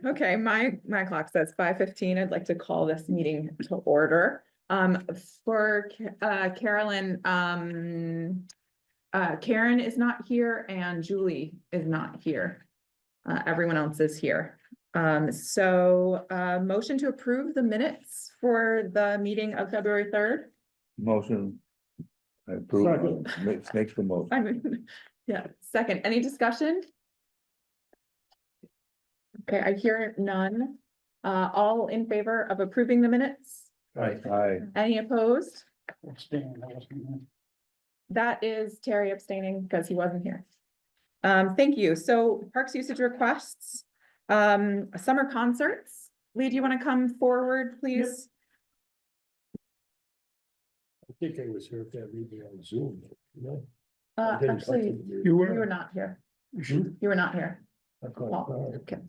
Okay, my clock says 5:15. I'd like to call this meeting to order. For Carolyn, Karen is not here and Julie is not here. Everyone else is here. Motion to approve the minutes for the meeting of February 3rd. Motion. I approve, makes the motion. I mean, yeah, second, any discussion? Okay, I hear none. All in favor of approving the minutes? Aye. Any opposed? That is Terry abstaining because he wasn't here. Thank you. So parks usage requests, summer concerts. Lee, do you want to come forward, please? I think I was here at that meeting on Zoom, you know? I didn't Actually, participate. you were not here. You were not here. I thought, Paul. Okay.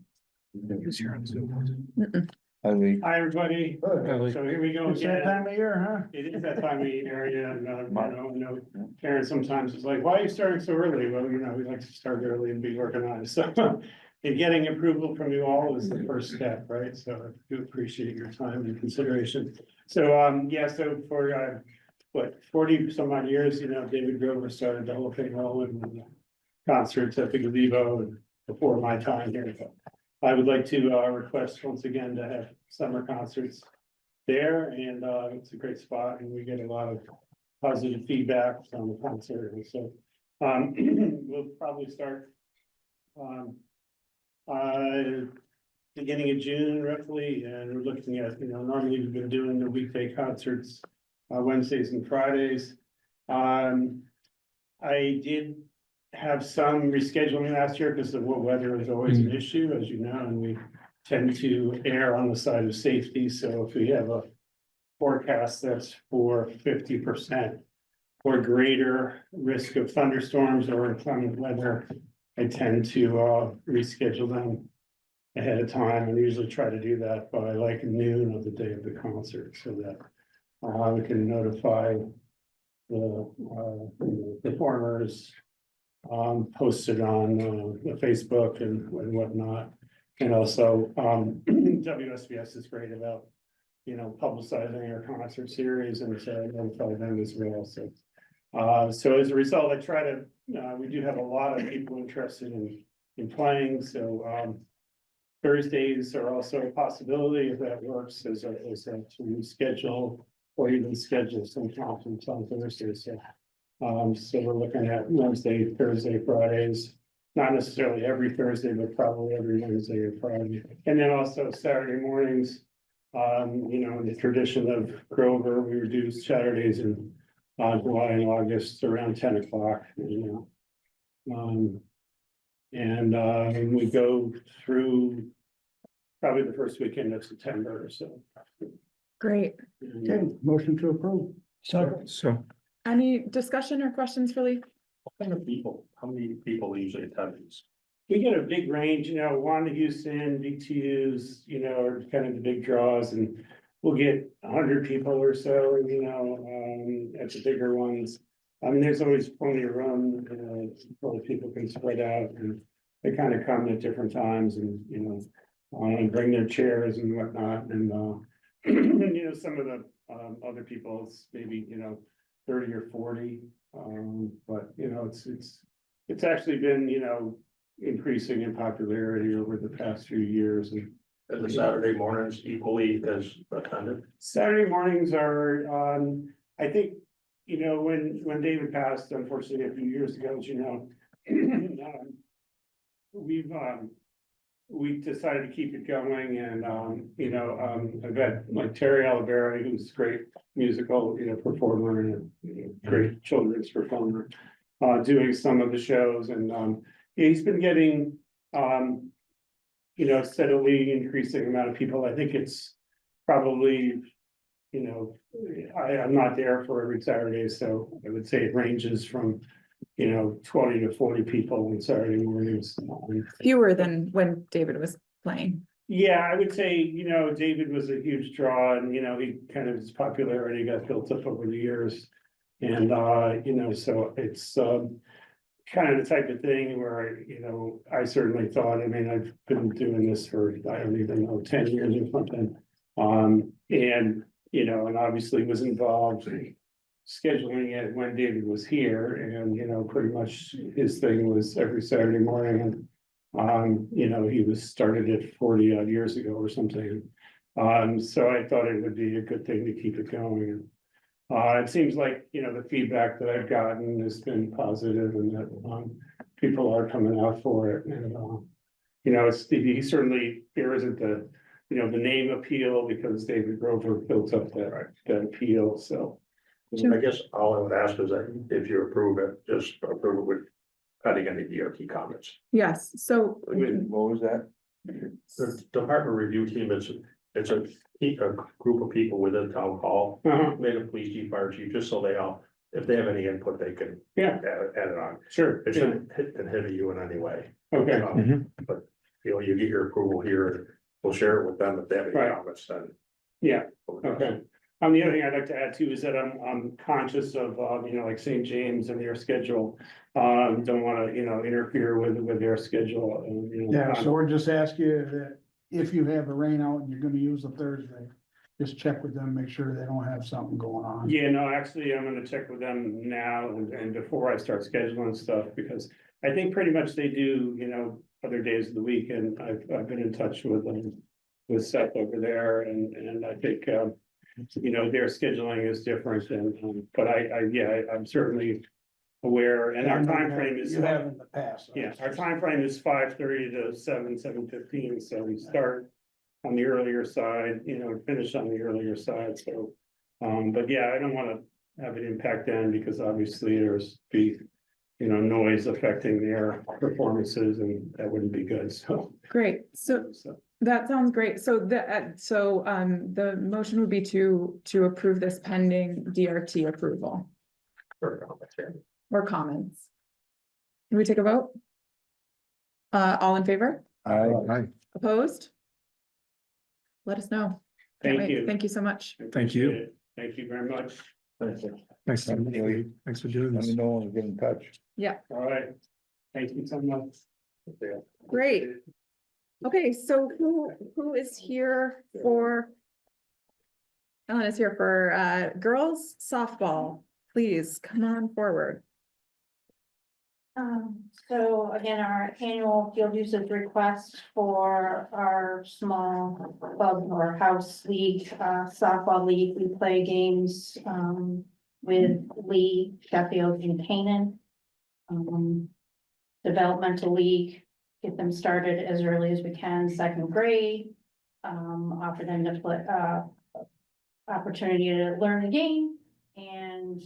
he was here on Zoom. Mm-mm. I mean, Hi, everybody. Good. So here we go It's that again. time of year, huh? It is that time of year, and, Karen sometimes is like, why are you starting so early? Well, we like to start early and be organized, so. And getting approval from you all is the first step, right? So I do appreciate your time and consideration. So, so for, 40 some odd years, David Grover started the whole thing rolling with the concerts at the gazebo and before my time here. But I would like to, request once again to have summer concerts there, and it's a great spot, and we get a lot of positive feedback on the concert, and so we'll probably start beginning of June roughly, and we're looking at, normally we've been doing the weekday concerts Wednesdays and Fridays. I did have some rescheduling last year because the weather is always an issue, as you know, and we tend to err on the side of safety. So if we have a forecast that's for 50% or greater risk of thunderstorms or inclement weather, I tend to reschedule them ahead of time, and usually try to do that by like noon of the day of the concert, so that we can notify the performers, post it on the Facebook and whatnot. And also, WSBS is great about, publicizing our concert series and to notify them as well. So as a result, I try to, we do have a lot of people interested in playing, so Thursdays are also a possibility if that works as a to reschedule or even schedule some concerts on Thursdays. So we're looking at Wednesday, Thursday, Fridays, not necessarily every Thursday, but probably every Wednesday or Friday. And then also Saturday mornings, in the tradition of Grover, we reduce Saturdays in July and August around 10 o'clock, and we go through probably the first weekend of September or so. Great. Okay, motion to approve. so Any discussion or questions for Lee? How many people usually attend these? We get a big range, Wanda Houston, BTUs, are kind of the big draws, and we'll get 100 people or so, at the bigger ones. I mean, there's always plenty of room, so people can spread out, and they kind of come at different times and, and bring their chairs and whatnot, and, some of the, other people, it's maybe, 30 or 40, but, it's actually been, increasing in popularity over the past few years. And And the Saturday mornings equally as attended? Saturday mornings are, I think, when David passed, unfortunately, a few years ago, as you know, we decided to keep it going, and, I've got like Terry Aliberi, who's a great musical, performer and a great children's performer, doing some of the shows, and, he's been getting, steadily increasing amount of people. I think it's probably, I'm not there for every Saturday, so I would say it ranges from, 20 to 40 people on Saturday mornings. Fewer than when David was playing. Yeah, I would say, David was a huge draw, and, he kind of, his popularity got built up over the years. And, so it's, kind of the type of thing where, I certainly thought, I mean, I've been doing this for, I don't even know, 10 years or something. And, and obviously was involved in scheduling it when David was here, and, pretty much his thing was every Saturday morning, and he was started it 40 odd years ago or something. So I thought it would be a good thing to keep it going. It seems like, the feedback that I've gotten has been positive, and that, people are coming out for it, and, he certainly, there isn't the, the name appeal, because David Grover built up that appeal, so. I guess all I would ask is that if you approve it, just approve it with cutting any DOT comments. Yes, so, What was that? The department review team, it's a group of people within town hall, made a police chief, fire chief, just so they all, if they have any input, they can Yeah, add it on. sure, It shouldn't inhibit you in any way. okay, But, you get your approval here, and we'll share it with them if they have any Right. comments, then. yeah, okay. The other thing I'd like to add too is that I'm conscious of, like St. James and their schedule. Don't wanna, interfere with their schedule, and, Yeah, so we're just asking you that if you have a rain out and you're gonna use the Thursday, just check with them, make sure they don't have something going on. Yeah, no, actually, I'm gonna check with them now and before I start scheduling stuff, because I think pretty much they do, other days of the week, and I've been in touch with them. With Seth over there, and I think, their scheduling is different, and, but I'm certainly aware, and our time frame is. You have in the past. Yeah, our time frame is 5:30 to 7:15, so we start on the earlier side, finish on the earlier side, so. But yeah, I don't wanna have it impact them, because obviously there's noise affecting their performances, and that wouldn't be good, so. great, so that sounds great. So the motion would be to approve this pending DRT approval or comments. Can we take a vote? All in favor? Aye. Opposed? Let us know. Can't Thank wait. you. Thank you so much. Thank you. Appreciate it. Thank you very much. Thanks, thanks for doing Let this. me know when we get in touch. All right. Thank you so much. Great. Okay, so who is here for? Ellen is here for girls softball. Please come on forward. So again, our annual field usage request for our small club or house league, softball league, we play games, with Lee, Sheffield and Canaan. Developmental league, get them started as early as we can, second grade. Offer them to play, opportunity to learn the game and,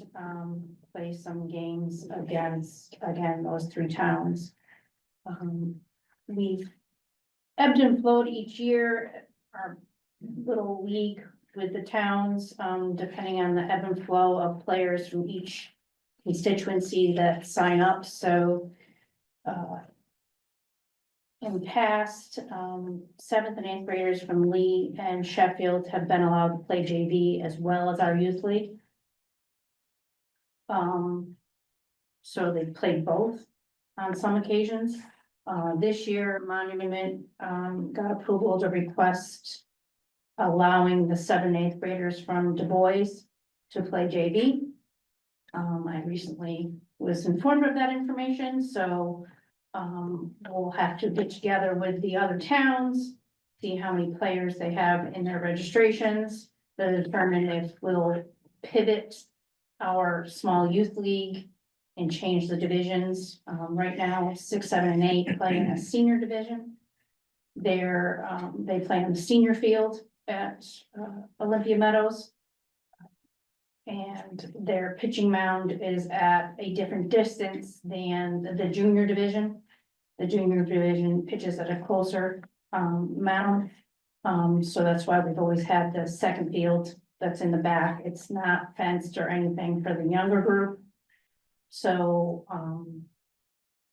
play some games against, again, those three towns. We've ebbed and flowed each year, our little league with the towns, depending on the ebb and flow of players from each constituency that sign up, so. In the past, 7th and 8th graders from Lee and Sheffield have been allowed to play JV as well as our youth league. So they played both on some occasions. This year Monument, got approval to request allowing the 7th and 8th graders from Du Bois to play JV. I recently was informed of that information, so we'll have to get together with the other towns, see how many players they have in their registrations, to determine if we'll pivot our small youth league and change the divisions. Right now, 6, 7, and 8 play in a senior division. They play on the senior field at Olympia Meadows. And their pitching mound is at a different distance than the junior division. The junior division pitches at a closer mound. So that's why we've always had the second field that's in the back. It's not fenced or anything for the younger group. So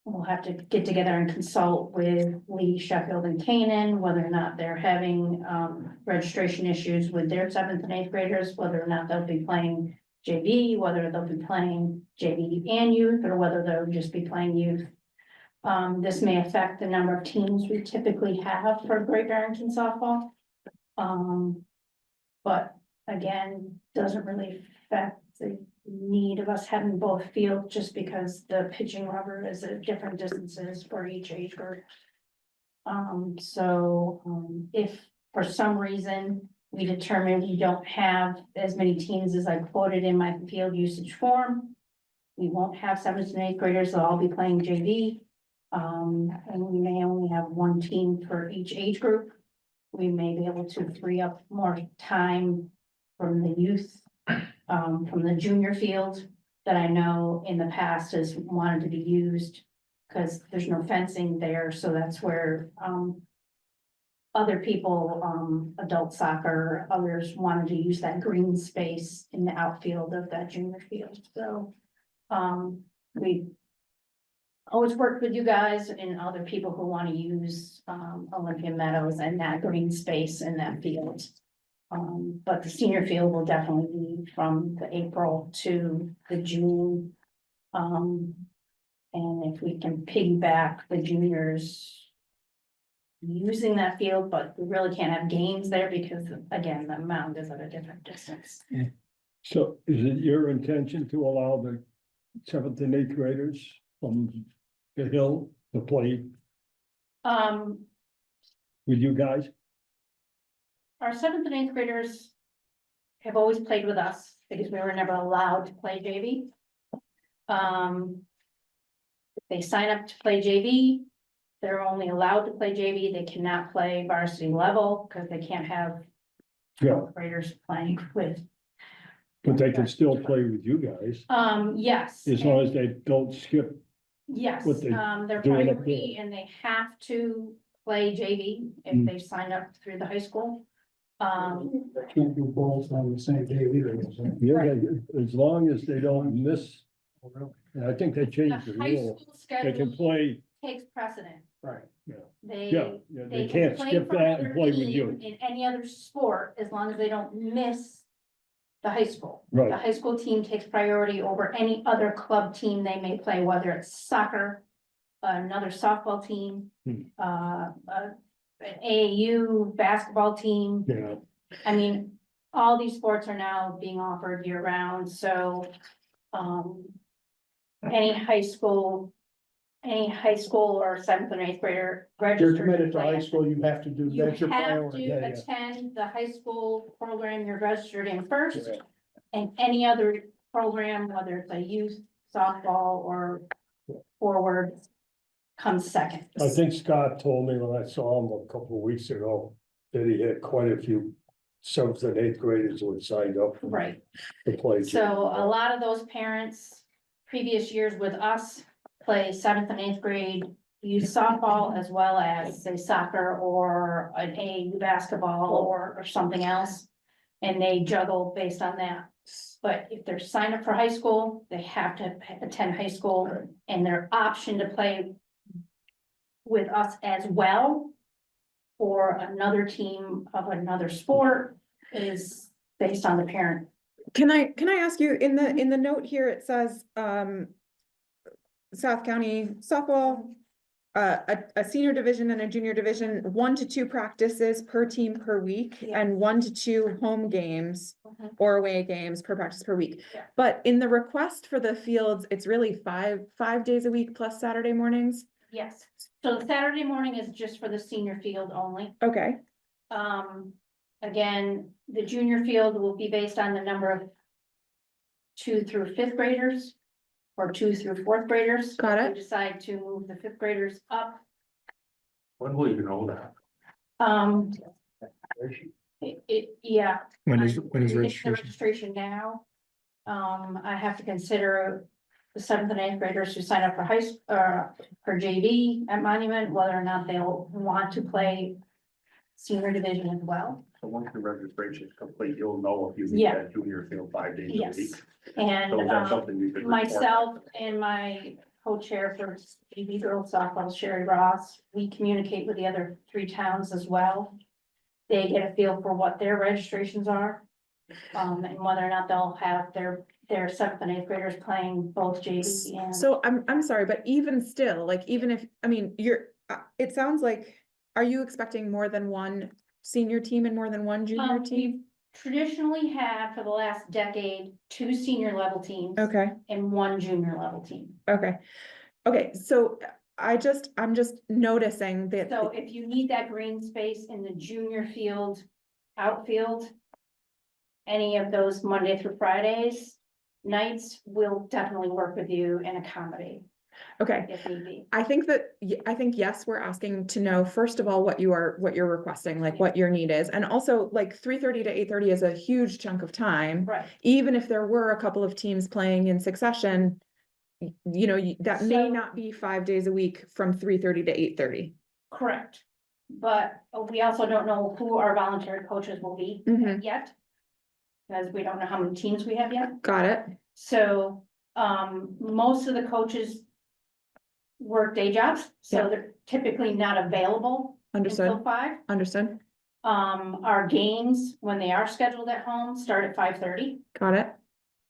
we'll have to get together and consult with Lee, Sheffield and Canaan, whether or not they're having registration issues with their 7th and 8th graders, whether or not they'll be playing JV, whether they'll be playing JV and youth, or whether they'll just be playing youth. This may affect the number of teams we typically have for Great Barrington softball. But again, doesn't really affect the need of us having both fields, just because the pitching rubber is at different distances for each age group. If for some reason we determine we don't have as many teams as I quoted in my field usage form, we won't have 7th and 8th graders, they'll all be playing JV. And we may only have one team for each age group. We may be able to free up more time from the youth, from the junior field that I know in the past has wanted to be used, because there's no fencing there, so that's where, other people, adult soccer, others wanted to use that green space in the outfield of that junior field, so, we always worked with you guys and other people who want to use, Olympia Meadows and that green space in that field. But the senior field will definitely be from the April to the June. And if we can piggyback the juniors using that field, but we really can't have games there because, again, the mound is at a different distance. So is it your intention to allow the 7th and 8th graders from the hill to play with you guys? Our 7th and 8th graders have always played with us because we were never allowed to play JV. If they sign up to play JV, they're only allowed to play JV. They cannot play varsity level because they can't have Yeah, 12th graders playing with. but they can still play with you guys Yes. as long as they don't skip. Yes, what they they're doing up priority and they have to play JV if they sign up through the high school. Can't do both on the same day either. Yeah, Right. as long as they don't miss, and I think they The changed the high rule. school They can schedule play, takes precedent. Right. yeah, They, yeah, they they can can't play skip for that and another play with team you. in any other sport as long as they don't miss the high school. Right. The high school team takes priority over any other club team they may play, whether it's soccer, another softball team, an AAU basketball team. Yeah, I mean, all these sports are now being offered year round, so, any high school or 7th and 8th grader You're registered. committed to high play. school, you have to do, You that's your have priority. to Yeah, yeah. attend the high school program you're registered in first, Yeah. and any other program, whether it's a youth softball or forward, comes second. I think Scott told me when I saw him a couple of weeks ago that he had quite a few 7th and 8th graders who had signed up Right. to play. So a lot of those parents, previous years with us, play 7th and 8th grade youth softball as well as say soccer or an AAU basketball or something else. And they juggle based on that. But if they're signed up for high school, they have to attend high school, and their option to play with us as well or another team of another sport is based on the parent. Can I ask you, in the note here, it says, South County softball, a senior division and a junior division, 1 to 2 practices per team per week, Yeah. and 1 to 2 home games or away games per practice per week. Yeah. But in the request for the fields, it's really five days a week plus Saturday mornings? Yes, so the Saturday morning is just for the senior field only. Okay, Again, the junior field will be based on the number of 2 through 5th graders or 2 through 4th graders. Got If it. we decide to move the 5th graders up, When will you know that? yeah. When is I'm getting the registration? registration now. I have to consider the 7th and 8th graders who sign up for for JV at Monument, whether or not they'll want to play senior division as well. So once the registration is complete, you'll know if you need Yeah. that junior field 5 days a Yes, week. and, So that's something you could. report. myself and my co-chair for JV girls softball, Sherry Ross, we communicate with the other 3 towns as well. They get a feel for what their registrations are. And whether or not they'll have their 7th and 8th graders playing both JV and. So I'm sorry, but even still, like, even if, I mean, it sounds like, are you expecting more than one senior team and more than one junior team? We've traditionally had for the last decade, 2 senior level teams. Okay, And 1 junior level team. okay, okay, so I'm just noticing that. So if you need that green space in the junior field, outfield. Any of those Monday through Fridays, nights, will definitely work with you and accommodate Okay, if need be. I think that, I think, yes, we're asking to know, first of all, what you're requesting, like what your need is. And also, like, 3:30 to 8:30 is a huge chunk of time. Right, Even if there were a couple of teams playing in succession, you know, that may So- not be 5 days a week from 3:30 to 8:30. correct. But we also don't know who our voluntary coaches will be Mhm. yet. Because we don't know how many teams we have yet. Got it, So, most of the coaches work day jobs, so Yeah. they're typically not available until understood, 5. understood, Our games, when they are scheduled at home, start at 5:30, got it,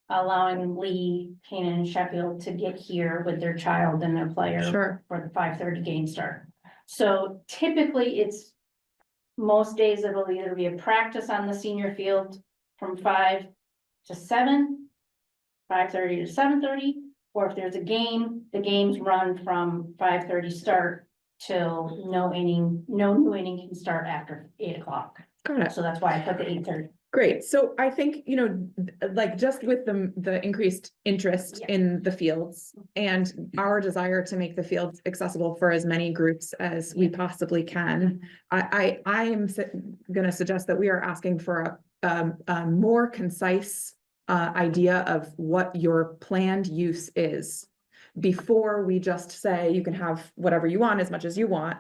allowing Lee, Canaan, and Sheffield to get here with their child and their player sure, for the 5:30 game start. So typically, it's most days it'll either be a practice on the senior field from 5 to 7, 5:30 to 7:30, or if there's a game, the games run from 5:30 start till no new inning can start after 8 o'clock. got it. So that's why I put the 8:30. Great, so I think, you know, like, just with the increased interest Yeah. in the fields and our desire to make the fields accessible for as many groups as we possibly can, I am gonna suggest that we are asking for a more concise idea of what your planned use is before we just say you can have whatever you want as much as you want.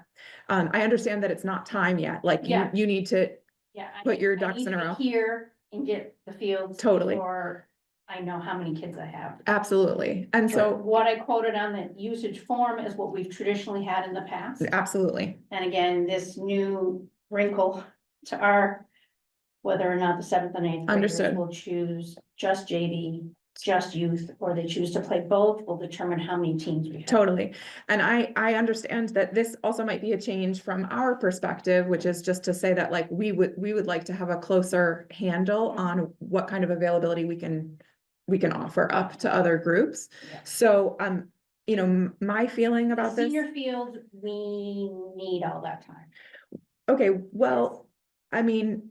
I understand that it's not time yet, like, Yeah. you need to Yeah. put your I ducks need in a to row. be Here and get the fields. Totally. Or I know how many kids I have. Absolutely, and So so, what I quoted on the usage form is what we've traditionally had in the past. absolutely, And again, this new wrinkle to our, whether or not the 7th and 8th graders Understood. will choose just JV, just youth, or they choose to play both, will determine how many teams we have. totally. And I understand that this also might be a change from our perspective, which is just to say that, like, we would like to have a closer handle on what kind of availability we can offer up to other groups. Yeah. So, you know, my feeling The about this, senior field, we need all that time. okay, well, I mean,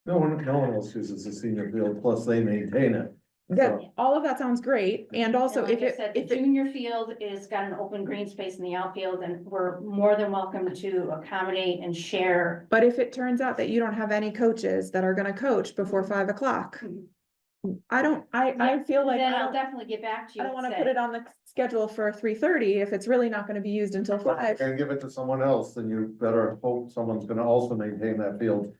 No one else uses the senior field, plus they maintain it. that, So- all of that sounds great, and also And if like I said, the if it, junior field is got an open green space in the outfield, and we're more than welcome to accommodate and share. but if it turns out that you don't have any coaches that are gonna coach before 5 o'clock, I feel like Then I I'll don't, definitely get back to you. I don't and wanna say, put it on the schedule for 3:30 if it's really not gonna be used until If you're 5. gonna give it to someone else, then you better hope someone's gonna also maintain that field.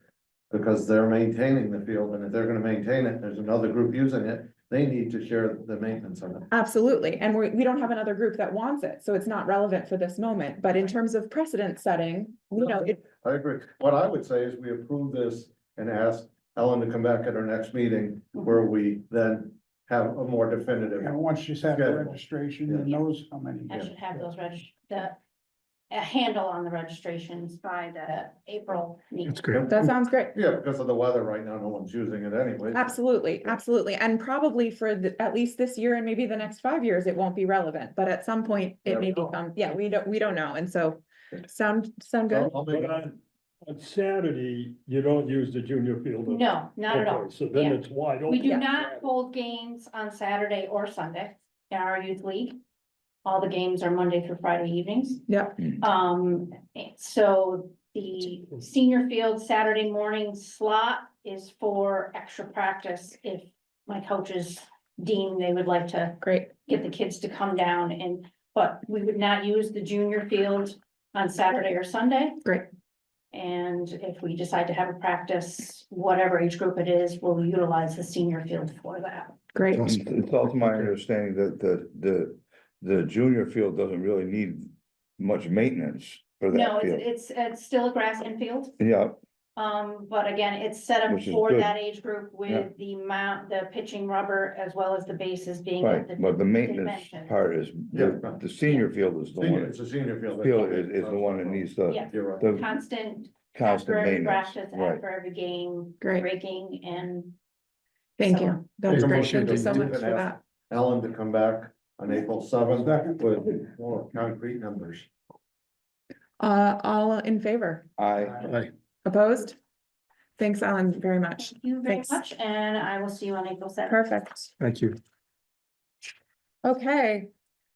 Because they're maintaining the field, and if they're gonna maintain it, there's another group using it, they need to share the maintenance of it. Absolutely, and we don't have another group that wants it, so it's not relevant for this moment, but in terms of precedent setting, you know, I agree. What I would say is we approve this and ask Ellen to come back at our next meeting, where we then have a more definitive. And once she's had the Schedule. registration and Yeah. knows how many. I should have those a handle on the registrations by the April meeting. That's great. that sounds great. Yeah, because of the weather right now, no one's using it anyway. Absolutely, absolutely, and probably for at least this year and maybe the next 5 years, it won't be relevant, but at some point, it may become, yeah, we don't know, and so, sound good? I'll make But it. on Saturday, you don't use the junior field? No, not at all. Okay, so then Yeah. it's wide open. We do Yeah. not hold games on Saturday or Sunday in our youth league. All the games are Monday through Friday evenings. Yep, So the senior field Saturday morning slot is for extra practice if my coaches deem they would like to great, get the kids to come down but we would not use the junior field on Saturday or Sunday. great, And if we decide to have a practice, whatever age group it is, we'll utilize the senior field for that. great, It's also my understanding that the junior field doesn't really need much maintenance for No, that field. it's still a grass infield. Yeah, But again, it's set up Which is for good. that age group Yeah. with the pitching rubber as well as the bases being. Right, at the but the maintenance dimensions. part is, the senior field is the Senior, one, it's a senior field. field is the one that needs the, Yeah. You're right. the Constant. constant After every maintenance, practice, right? after every game, Great. breaking and. Thank So- you. That's Make a great. motion Thank you to so do much that. for that. Ellen to come back on April seventh with more concrete numbers. All in favor? Aye. Opposed? Thanks, Alan, very much. Thank you very Thanks. much, and I will see you on April 7th. Perfect. Thank you. Okay.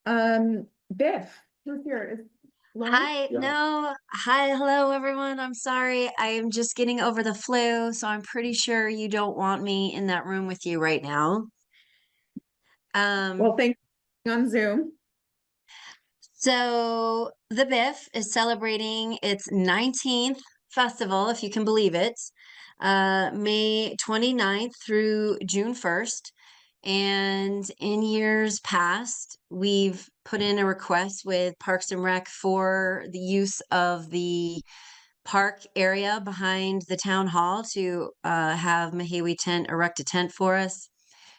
Biff, who's here? Is Lauren? Hi, Yeah. no, hi, hello, everyone. I'm sorry. I am just getting over the flu, so I'm pretty sure you don't want me in that room with you right now. Well, thank you on Zoom. So the Biff is celebrating its 19th festival, if you can believe it, May 29th through June 1st. And in years past, we've put in a request with Parks and Rec for the use of the park area behind the town hall to have Mahawi Tent erect a tent for us.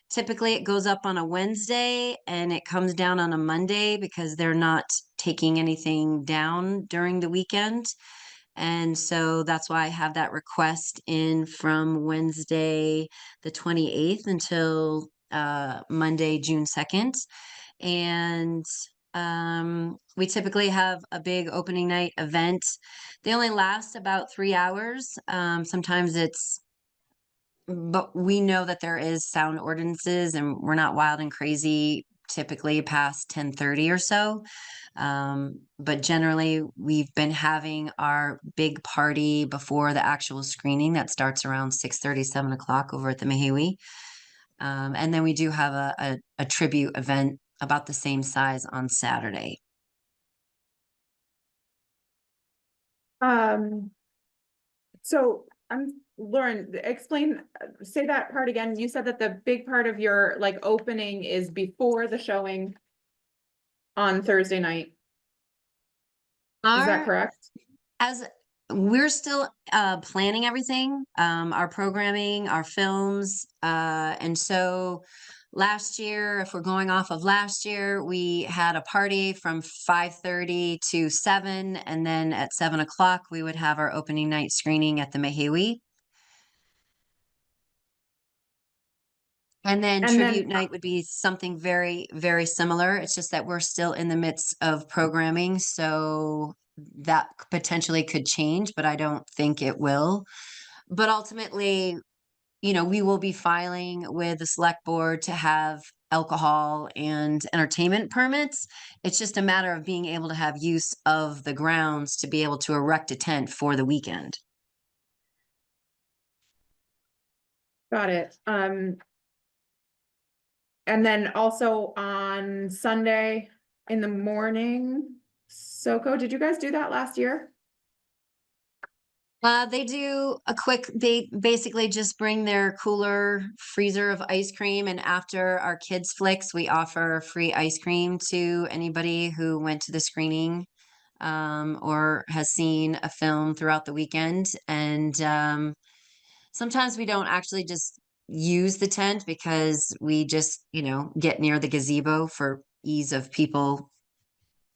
Typically, it goes up on a Wednesday and it comes down on a Monday because they're not taking anything down during the weekend. And so that's why I have that request in from Wednesday, the 28th until Monday, June 2nd. And we typically have a big opening night event. They only last about 3 hours. Sometimes it's but we know that there is sound ordinances and we're not wild and crazy typically past 10:30 or so. But generally we've been having our big party before the actual screening that starts around 6:30, 7 o'clock over at the Mahawi. And then we do have a tribute event about the same size on Saturday. So Lauren, explain, say that part again. You said that the big part of your like opening is before the showing on Thursday night. Is that correct? As we're still planning everything, our programming, our films, and so last year, if we're going off of last year, we had a party from 5:30 to 7, and then at 7 o'clock we would have our opening night screening at the Mahawi. And then And tribute then- night would be something very, very similar. It's just that we're still in the midst of programming, so that potentially could change, but I don't think it will. But ultimately, we will be filing with the select board to have alcohol and entertainment permits. It's just a matter of being able to have use of the grounds to be able to erect a tent for the weekend. Got it. And then also on Sunday in the morning, Soko, did you guys do that last year? They basically just bring their cooler freezer of ice cream, and after our kids flicks, we offer free ice cream to anybody who went to the screening or has seen a film throughout the weekend. And sometimes we don't actually just use the tent because we just, get near the gazebo for ease of people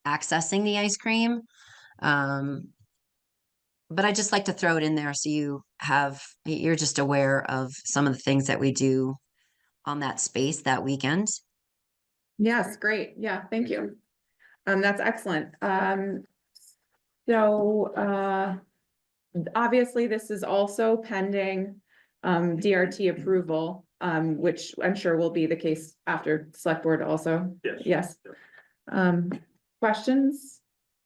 accessing the ice cream. But I just like to throw it in there so you're just aware of some of the things that we do on that space that weekend. Yes, great. Yeah, thank you. That's excellent. So obviously this is also pending DRT approval, which I'm sure will be the case after select board also. Yes. Yes. Questions?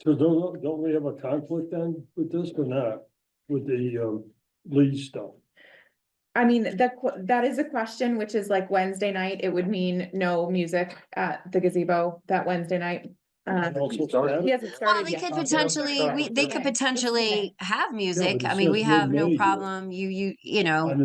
So don't we have a conflict then with this or not, with the lead stuff? I mean, that is a question, which is like Wednesday night, it would mean no music at the gazebo that Wednesday night. Also He hasn't Well, started they yet. could potentially have music. it I mean, says we have no mid-May here. problem. On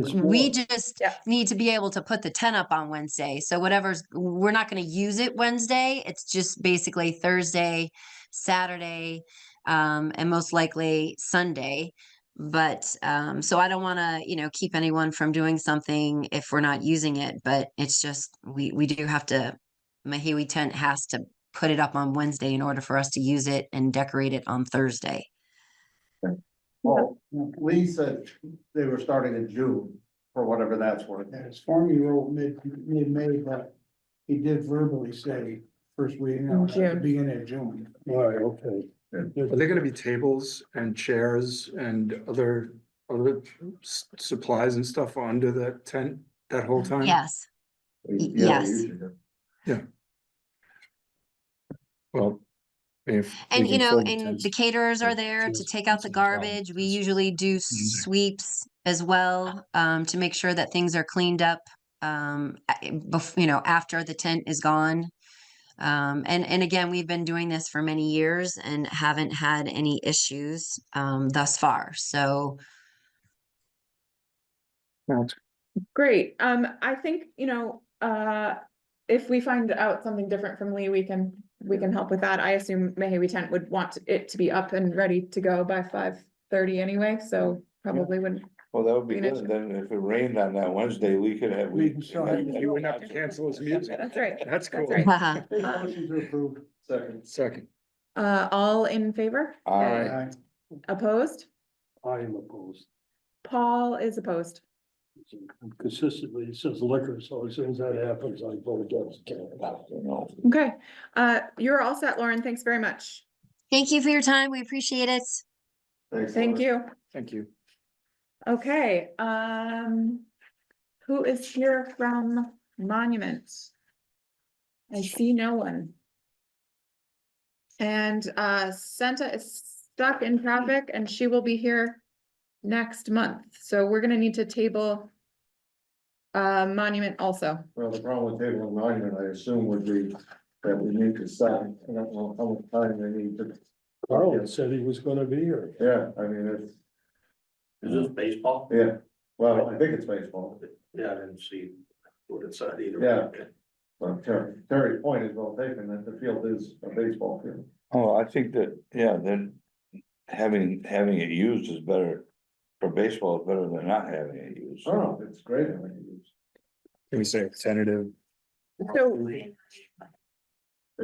this We form. just Yeah. need to be able to put the tent up on Wednesday. So we're not going to use it Wednesday. It's just basically Thursday, Saturday, and most likely Sunday. But, so I don't wanna, keep anyone from doing something if we're not using it, but it's just, we do have to, Mahiwi Tent has to put it up on Wednesday in order for us to use it and decorate it on Thursday. Well, Lee said they were starting in June, for whatever that's worth. Yeah, his form he wrote mid-May, but he did verbally say first week, at the June. beginning of June. Right, okay. Are there gonna be tables and chairs and other supplies and stuff under that tent that whole time? Yes, Yeah, yes. usually do. Well, if. And we can fold the and tents- the caterers are there to just take out the some problem, garbage. We just usually do music. sweeps as well, to make sure that things are cleaned up, after the tent is gone. And again, we've been doing this for many years and haven't had any issues, thus far. So, Sounds Great. I think, if we find out something different from Lee, we can help with that. I assume Mahiwi Tent would want it to be up and ready to go by 5:30 anyway, so probably wouldn't. Well, that would be You know- good, then if it rained on that Wednesday, we could have. We can still have- You wouldn't have to cancel his music. That's right. That's cool. right. haha. Motion to approve. Second. Second. All in favor? Aye. Opposed? I am opposed. Paul is opposed. Consistently, it says liquor, so as soon as that happens, I vote against. No. Okay, you're all set, Lauren. Thanks very much. Thank you for your time. We appreciate it. Thanks, Thank Lauren. you. Thank you. Okay, who is here from Monument? I see no one. And Senta is stuck in traffic and she will be here next month. So we're gonna need to table Monument also. Well, the problem with table and monument, I assume, would be that we need to sign, I don't know how much time they need to. Carl said he was gonna be here. Yeah, I mean, it's, Is this baseball? yeah, well, I think it's baseball, Yeah, I didn't see what it said either. Yeah. but Terry's point is well taken, that the field is a baseball field. Oh, I think that, yeah, then having it used is better. For baseball, is better than not having it used. Oh, it's great. I mean, Can we say tentative? So they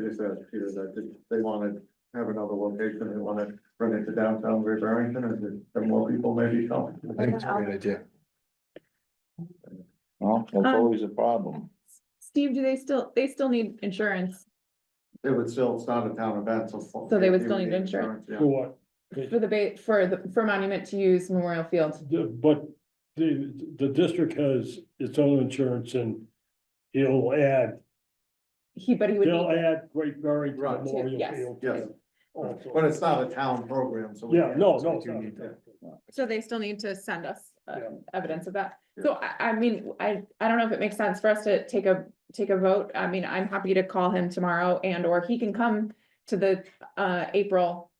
just asked Peter that they wanted to have another location, they want to bring it to downtown Great Barrington, and then more people maybe come. I think it's a great idea. Well, that's always a problem. Steve, do they still need insurance It would still, it's not a town event, so. So they would still need insurance. Yeah. For what? for Monument to use Memorial Field? But the district has its own insurance and he'll add, But he would. they'll need- add Great Barrington Right. Memorial Yes. Field. Yes. Also. But it's not a town program, so. we Yeah, can't- no, so no, we it's do not. need to- So they still need to send us Yeah. evidence of that. So I mean, I don't know if it makes sense for us to take a vote. I mean, I'm happy to call him tomorrow or he can come to the April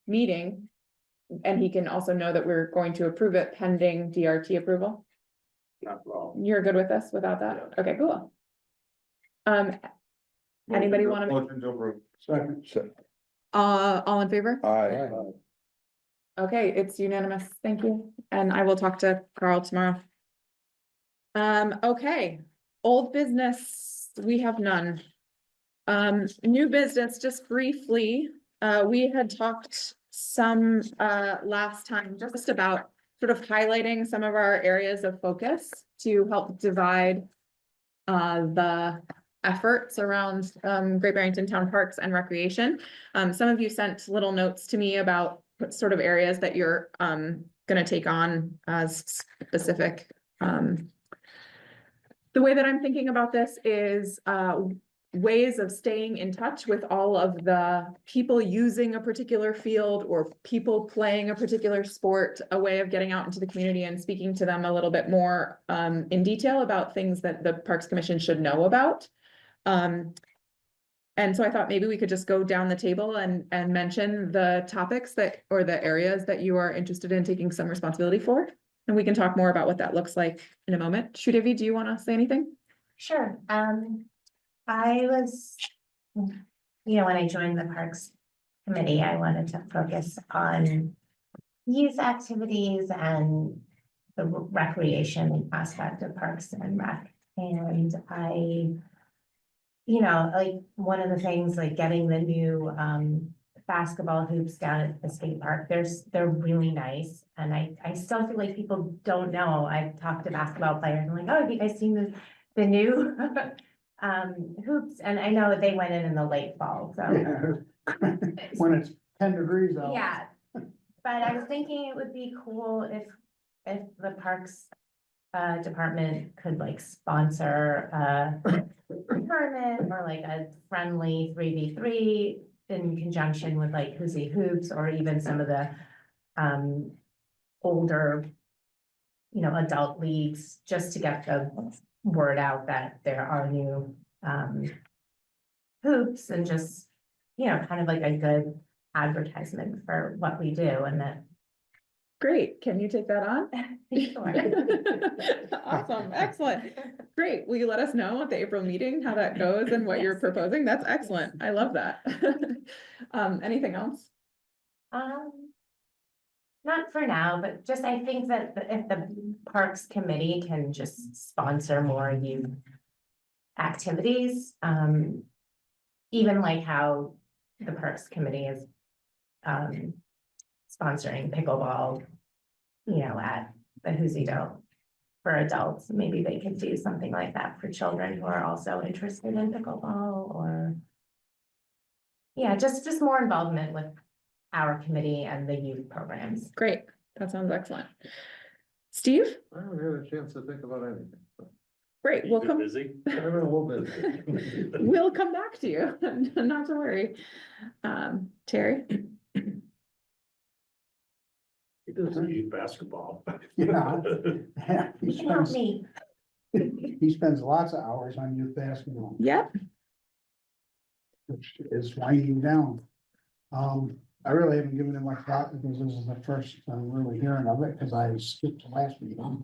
meeting. And he can also know that we're going to approve it pending DRT approval. Not a problem. You're good with us without that? Okay, cool. Anybody wanna make- Motion to approve. Second. So, all in favor? aye. Okay, it's unanimous. Thank you. And I will talk to Carl tomorrow. Okay, old business, we have none. New business, just briefly, we had talked some, last time, just about sort of highlighting some of our areas of focus to help divide the efforts around, Great Barrington Town Parks and Recreation. Some of you sent little notes to me about sort of areas that you're, gonna take on as specific. The way that I'm thinking about this is, ways of staying in touch with all of the people using a particular field or people playing a particular sport, a way of getting out into the community and speaking to them a little bit more in detail about things that the Parks Commission should know about. And so I thought maybe we could just go down the table and mention the topics that, or the areas that you are interested in taking some responsibility for. And we can talk more about what that looks like in a moment. Shudevi, do you want to say anything? Sure, I was, when I joined the Parks Committee, I wanted to focus on youth activities and the recreation aspect of Parks and Rec. And like one of the things, like getting the new basketball hoops down at the skate park, they're really nice. And I still feel like people don't know. I've talked to basketball players, I'm like, oh, have you guys seen the new hoops? And I know they went in the late fall, so. Yeah. When it's 10 degrees out. Yeah, but I was thinking it would be cool if the Parks department could like sponsor a tournament or like a friendly 3v3 in conjunction with like Who's Hoops, or even some of the older, adult leagues, just to get the word out that there are new hoops, and just, kind of like a good advertisement for what we do. And that. Great, can you take that on? Sure. Awesome, excellent, great. Will you let us know at the April meeting how that goes and what you're Yes. proposing? That's excellent, I love that. Anything else? Not for now, but just I think that if the Parks Committee can just sponsor more youth activities, even like how the Parks Committee is sponsoring pickleball, at the Who's Dome for adults, maybe they could do something like that for children who are also interested in pickleball, or just more involvement with our committee and the youth programs. Great, that sounds excellent. Steve? I haven't had a chance to think about anything. So Great, we'll come. Busy? I've been a little bit. We'll come back to you, not to worry. Terry? He doesn't use basketball. Yeah. You can help me. He spends lots of hours on youth basketball, Yep. which is winding down. I really haven't given it much thought because this is the first I'm really hearing of it, because I skipped the last meeting.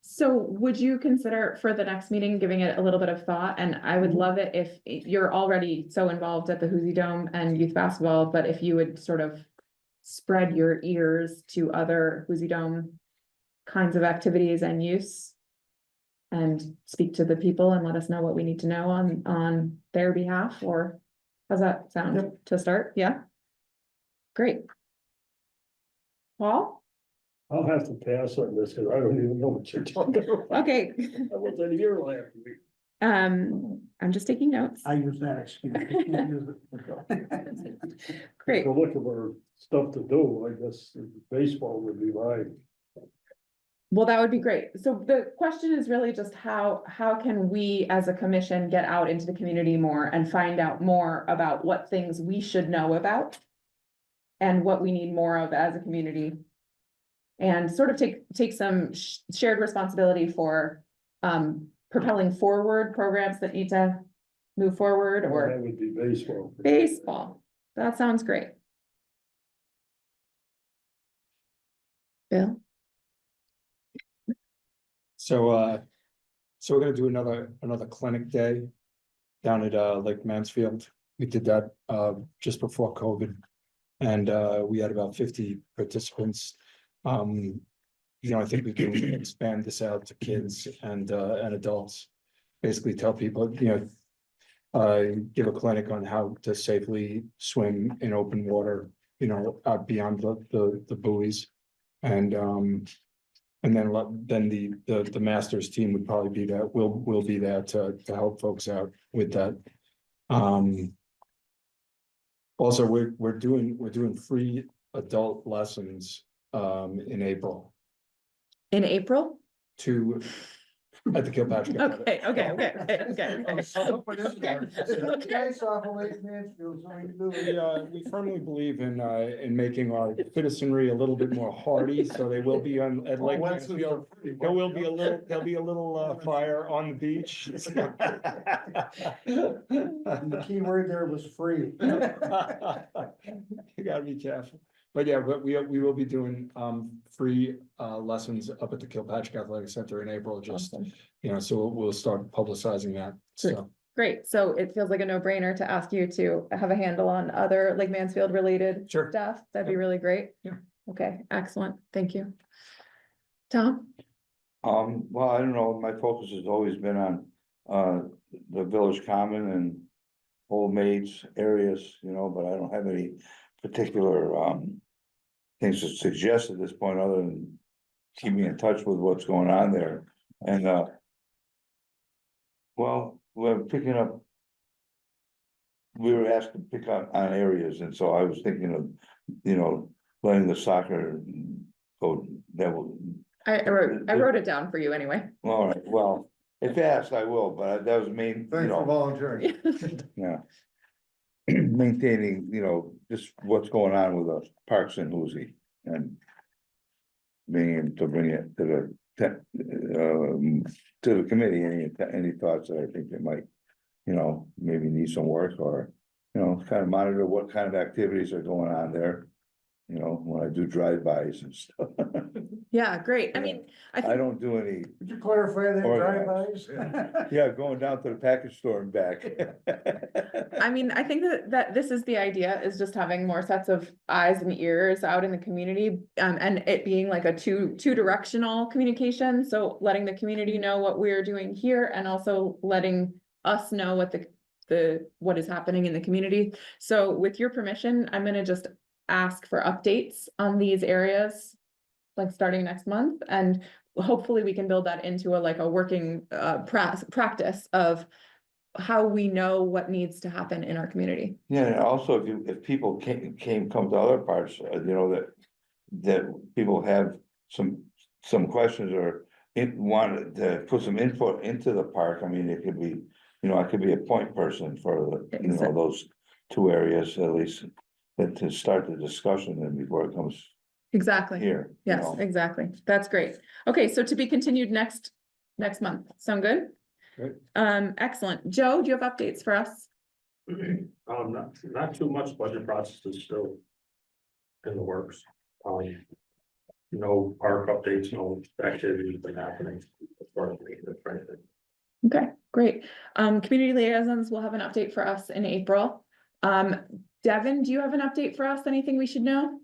So would you consider for the next meeting, giving it a little bit of thought? And I would love it if you're already so involved at the Who's Dome and youth basketball, but if you would sort of spread your ears to other Who's Dome kinds of activities and use, and speak to the people and let us know what we need to know on their behalf. Or how's that sound to start? Yeah. Great. Paul? I'll have to pass on this, because I don't even know what you're talking about. Okay. I wasn't here last week. I'm just taking notes. I use that excuse. I can't use it. Great. To look at our stuff to do, I guess baseball would be mine. Well, that would be great. So the question is really just how can we as a commission get out into the community more and find out more about what things we should know about and what we need more of as a community, and sort of take some shared responsibility for propelling forward programs that need to move forward, or That would be baseball. baseball. That sounds great. Bill? So we're gonna do another clinic day down at Lake Mansfield. We did that just before COVID. And we had about 50 participants. I think we can expand this out to kids and adults. Basically tell people, give a clinic on how to safely swim in open water, out beyond the buoys. And then the masters team would probably be that, will be there to help folks out with that. Also, we're doing free adult lessons in April In April? at the Kilpatrick. Okay. Nice off of Lake Mansfield, so we can do We firmly believe in making our citizenry a little bit more hardy, so they will be at Lake Mansfield. There'll be a little fire on the beach. The key word there was free. You gotta be careful. But we will be doing free lessons up at the Kilpatrick Athletic Center in April, just, Awesome. so we'll start publicizing that, so. great. So it feels like a no-brainer to ask you to have a handle on other Lake Mansfield related Sure. stuff. That'd be Yep. really great. Yeah. Okay, excellent. Thank you. Tom? Well, I don't know, my focus has always been on, the Village Common and Old Maids areas, you know, but I don't have any particular, things to suggest at this point, other than keep me in touch with what's going on there, and, well, we're picking up. We were asked to pick on areas, and so I was thinking of, you know, letting the soccer go, that will. I wrote it down for you anyway. All right, well, if asked, I will, but that was main, you Thanks for know, volunteering. yeah. Maintaining, you know, just what's going on with the parks in Hoosie and. Being able to bring it to the committee, any thoughts that I think they might, you know, maybe need some work, or, you know, kind of monitor what kind of activities are going on there. You know, when I do drive-bys and stuff. Yeah, great. I mean, I I think, don't do any, Would you clarify that Organized. drive-bys? yeah, going down to the package store and back. I mean, I think that this is the idea, is just having more sets of eyes and ears out in the community. And it being like a two-directional communication, so letting the community know what we're doing here and also letting us know what what is happening in the community. So with your permission, I'm gonna just ask for updates on these areas, like starting next month, and hopefully we can build that into a working practice of how we know what needs to happen in our community. Yeah, and also if people come to other parts, you know, that people have some questions or wanted to put some input into the park, I mean, it could be, you know, I could be a point person for the, you know, those two areas at least, that to start the discussion and before it comes Exactly. here. you Yes, know. exactly. That's great. Okay, so to be continued next month. Sound good? Great. Excellent. Joe, do you have updates for us? Not too much. Budget process is still in the works. No park updates, no activities been happening as far as maintenance or anything. Okay, great. Community liaisons will have an update for us in April. Devin, do you have an update for us? Anything we should know?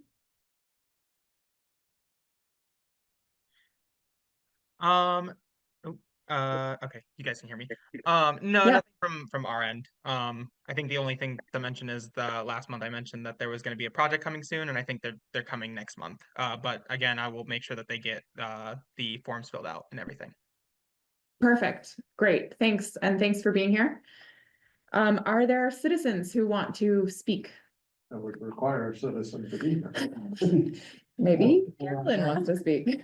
Okay, you guys can hear me. No, Yeah. nothing from our end. I think the only thing to mention is the last month I mentioned that there was going to be a project coming soon, and I think they're coming next month. But again, I will make sure that they get the forms filled out and everything. Perfect. Great. Thanks. And thanks for being here. Are there citizens who want to speak? That would require citizens to be here. Maybe Carolyn wants to speak.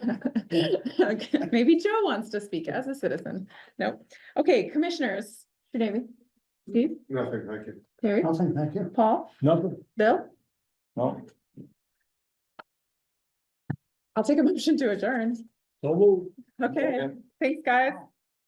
Okay, maybe Joe wants to speak as a citizen. No. Okay, commissioners, your name, Steve, Nothing, thank you. Terry, Nothing, thank you. Paul, Nothing. Bill. No, I'll take a motion to adjourn. So moved. Okay, thanks, guys.